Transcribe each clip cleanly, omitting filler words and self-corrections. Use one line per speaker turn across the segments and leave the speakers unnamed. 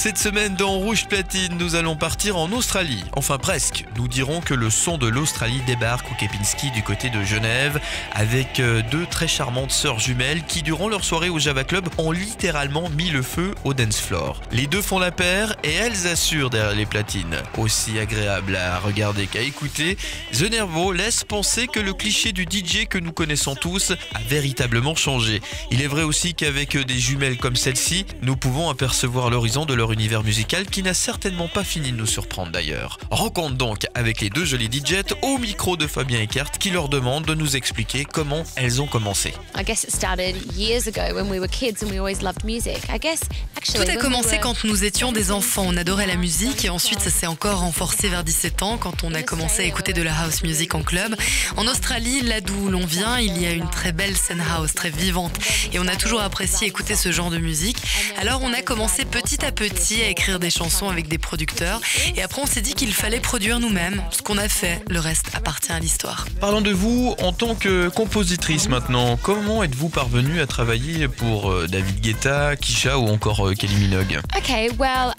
Cette semaine dans Rouge Platine, nous allons partir en Australie. Enfin presque. Nous dirons que le son de l'Australie débarque au Kempinski du côté de Genève avec deux très charmantes sœurs jumelles qui, durant leur soirée au Java Club, ont littéralement mis le feu au dance floor. Les deux font la paire et elles assurent derrière les platines. Aussi agréable à regarder qu'à écouter, The Nervo laisse penser que le cliché du DJ que nous connaissons tous a véritablement changé. Il est vrai aussi qu'avec des jumelles comme celle-ci, nous pouvons apercevoir l'horizon de leur univers musical qui n'a certainement pas fini de nous surprendre d'ailleurs. Rencontre donc avec les deux jolies DJs au micro de Fabien Eckert qui leur demande de nous expliquer comment elles ont commencé.
Tout a commencé quand nous étions des enfants, on adorait la musique et ensuite ça s'est encore renforcé vers 17 ans quand on a commencé à écouter de la house music en club. En Australie, là d'où l'on vient, il y a une très belle scène house, très vivante et on a toujours apprécié écouter ce genre de musique. Alors on a commencé petit à petit à écrire des chansons avec des producteurs et après on s'est dit qu'il fallait produire nous-mêmes, ce qu'on a fait, le reste appartient à l'histoire.
Parlons de vous en tant que compositrice maintenant. Comment êtes-vous parvenue à travailler pour David Guetta, Kesha ou encore Kylie Minogue?
Okay, well,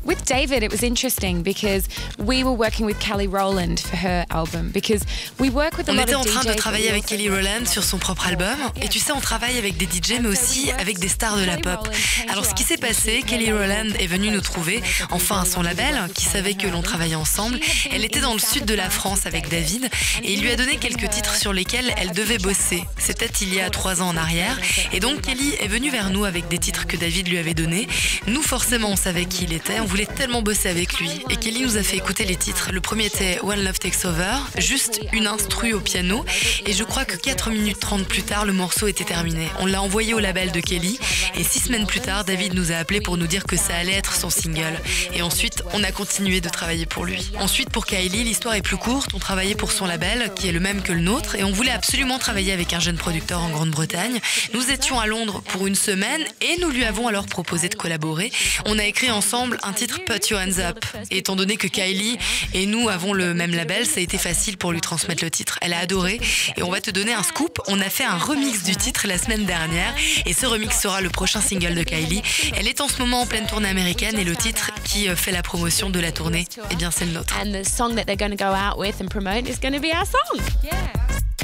with David, it was interesting because we were working with Kelly Rowland for her album because we work with a
On
lot
était en
of
train de
DJs.
travailler avec Kelly Rowland sur son propre album et tu sais, on travaille avec des DJ mais aussi avec des stars de la pop. Alors ce qui s'est passé, Kelly Rowland est venue nous trouver, enfin à son label, qui savait que l'on travaillait ensemble. Elle était dans le sud de la France avec David et il lui a donné quelques titres sur lesquels elle devait bosser. C'était il y a 3 ans en arrière et donc Kelly est venue vers nous avec des titres que David lui avait donnés. Nous forcément on savait qui il était, on voulait tellement bosser avec lui et Kelly nous a fait écouter les titres. Le premier était When Love Takes Over, juste une instru au piano et je crois que 4 minutes 30 plus tard le morceau était terminé. On l'a envoyé au label de Kelly et 6 semaines plus tard David nous a appelé pour nous dire que ça allait être son single et ensuite on a continué de travailler pour lui. Ensuite pour Kylie l'histoire est plus courte, on travaillait pour son label qui est le même que le nôtre et on voulait absolument travailler avec un jeune producteur en Grande-Bretagne. Nous étions à Londres pour une semaine et nous lui avons alors proposé de collaborer. On a écrit ensemble un titre Put Your Hands Up et étant donné que Kylie et nous avons le même label, ça a été facile pour lui transmettre le titre. Elle a adoré et on va te donner un scoop, on a fait un remix du titre la semaine dernière et ce remix sera le prochain single de Kylie. Elle est en ce moment en pleine tournée américaine et le titre qui fait la promotion de la tournée, eh bien c'est le nôtre.
And the song that they're going to go out with and promote is going to be our song.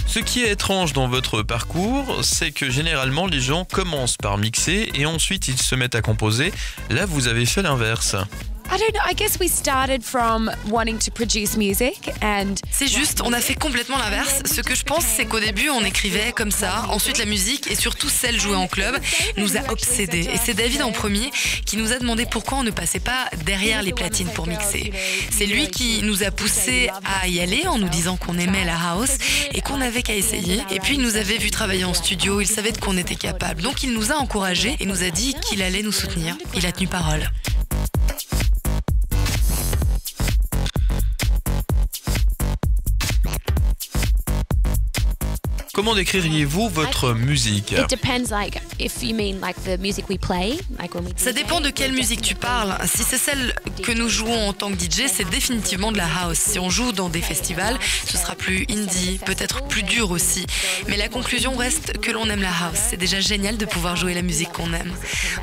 Ce qui est étrange dans votre parcours, c'est que généralement les gens commencent par mixer et ensuite ils se mettent à composer. Là, vous avez fait l'inverse.
I don't know, I guess we started from wanting to produce music and
C'est juste, on a fait complètement l'inverse. Ce que je pense, c'est qu'au début, on écrivait comme ça. Ensuite, la musique, et surtout celle jouée en club, nous a obsédés. Et c'est David en premier qui nous a demandé pourquoi on ne passait pas derrière les platines pour mixer. C'est lui qui nous a poussé à y aller en nous disant qu'on aimait la house et qu'on n'avait qu'à essayer. Et puis, il nous avait vu travailler en studio, il savait de quoi on était capable. Donc, il nous a encouragés et nous a dit qu'il allait nous soutenir. Il a tenu parole.
Comment décririez-vous votre musique?
it depends, like if you mean like the music we play, like when we
Ça dépend de quelle musique tu parles. Si c'est celle que nous jouons en tant que DJ, c'est définitivement de la house. Si on joue dans des festivals, ce sera plus indie, peut-être plus dur aussi. Mais la conclusion reste que l'on aime la house. C'est déjà génial de pouvoir jouer la musique qu'on aime.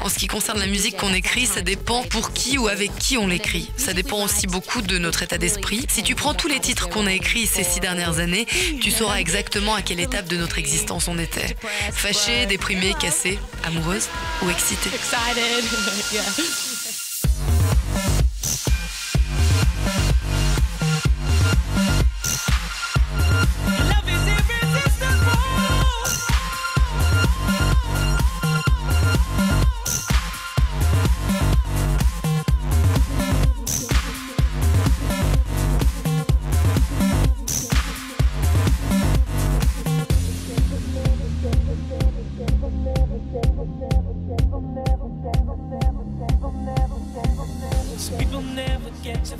En ce qui concerne la musique qu'on écrit, ça dépend pour qui ou avec qui on l'écrit. Ça dépend aussi beaucoup de notre état d'esprit. Si tu prends tous les titres qu'on a écrits ces 6 dernières années, tu sauras exactement à quelle étape de notre existence on était. Fâchée, déprimée, cassée, amoureuse ou excitée.
excited. Yeah.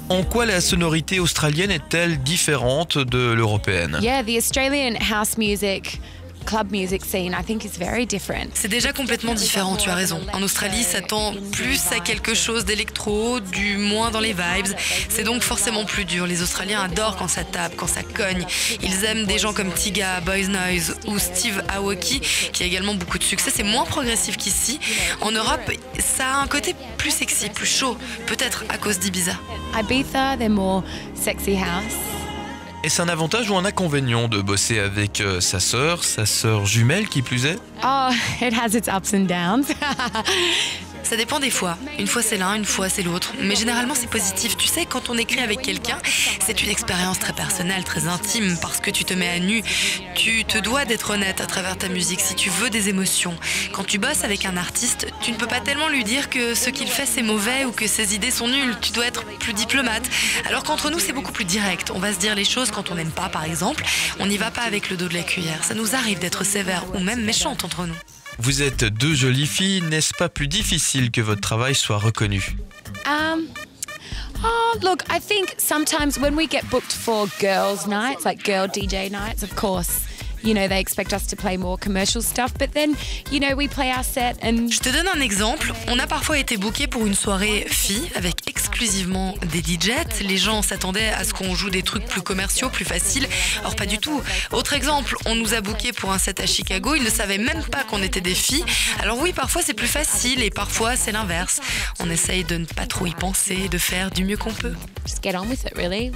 En quoi la sonorité australienne est-elle différente de l'européenne?
Yeah, the Australian house music club music scene, I think, is very different.
C'est déjà complètement différent, tu as raison. En Australie, ça tend plus à quelque chose d'électro, du moins dans les vibes. C'est donc forcément plus dur. Les Australiens adorent quand ça tape, quand ça cogne. Ils aiment des gens comme Tiga, Boys Noise ou Steve Aoki, qui a également beaucoup de succès. C'est moins progressif qu'ici. En Europe, ça a un côté plus sexy, plus chaud, peut-être à cause d'Ibiza.
Ibiza, they're more sexy house.
Est-ce un avantage ou un inconvénient de bosser avec sa sœur jumelle qui plus est?
Oh, it has its ups and downs.
Ça dépend des fois. Une fois c'est l'un, une fois c'est l'autre. Mais généralement c'est positif. Tu sais, quand on écrit avec quelqu'un, c'est une expérience très personnelle, très intime, parce que tu te mets à nu. Tu te dois d'être honnête à travers ta musique si tu veux des émotions. Quand tu bosses avec un artiste, tu ne peux pas tellement lui dire que ce qu'il fait c'est mauvais ou que ses idées sont nulles. Tu dois être plus diplomate. Alors qu'entre nous c'est beaucoup plus direct. On va se dire les choses quand on n'aime pas par exemple. On n'y va pas avec le dos de la cuillère. Ça nous arrive d'être sévère ou même méchante entre nous.
Vous êtes deux jolies filles, n'est-ce pas plus difficile que votre travail soit reconnu?
Oh, look, I think sometimes when we get booked for girls' nights, like girl DJ nights, of course, you know, they expect us to play more commercial stuff, but then, you know, we play our set and...
Je te donne un exemple. On a parfois été bookés pour une soirée filles avec exclusivement des DJs. Les gens s'attendaient à ce qu'on joue des trucs plus commerciaux, plus faciles. Or, pas du tout. Autre exemple, on nous a bookés pour un set à Chicago. Ils ne savaient même pas qu'on était des filles. Alors oui, parfois c'est plus facile et parfois c'est l'inverse. On essaye de ne pas trop y penser, de faire du mieux qu'on peut.
Just get on with it, really.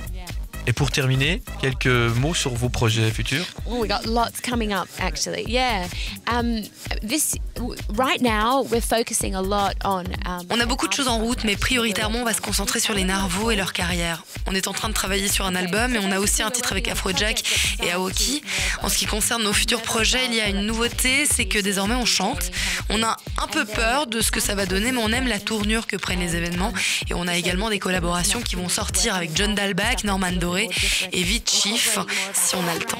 Et pour terminer, quelques mots sur vos projets futurs?
Oh, we got lots coming up, actually. Yeah. Right now, we're focusing a lot on...
On a beaucoup de choses en route, mais prioritairement, on va se concentrer sur les Narvos et leur carrière. On est en train de travailler sur un album et on a aussi un titre avec Afrojack et Aoki. En ce qui concerne nos futurs projets, il y a une nouveauté, c'est que désormais on chante. On a un peu peur de ce que ça va donner, mais on aime la tournure que prennent les événements. Et on a également des collaborations qui vont sortir avec John Dalbach, Norman Doré et Vite Chief, si on a le temps.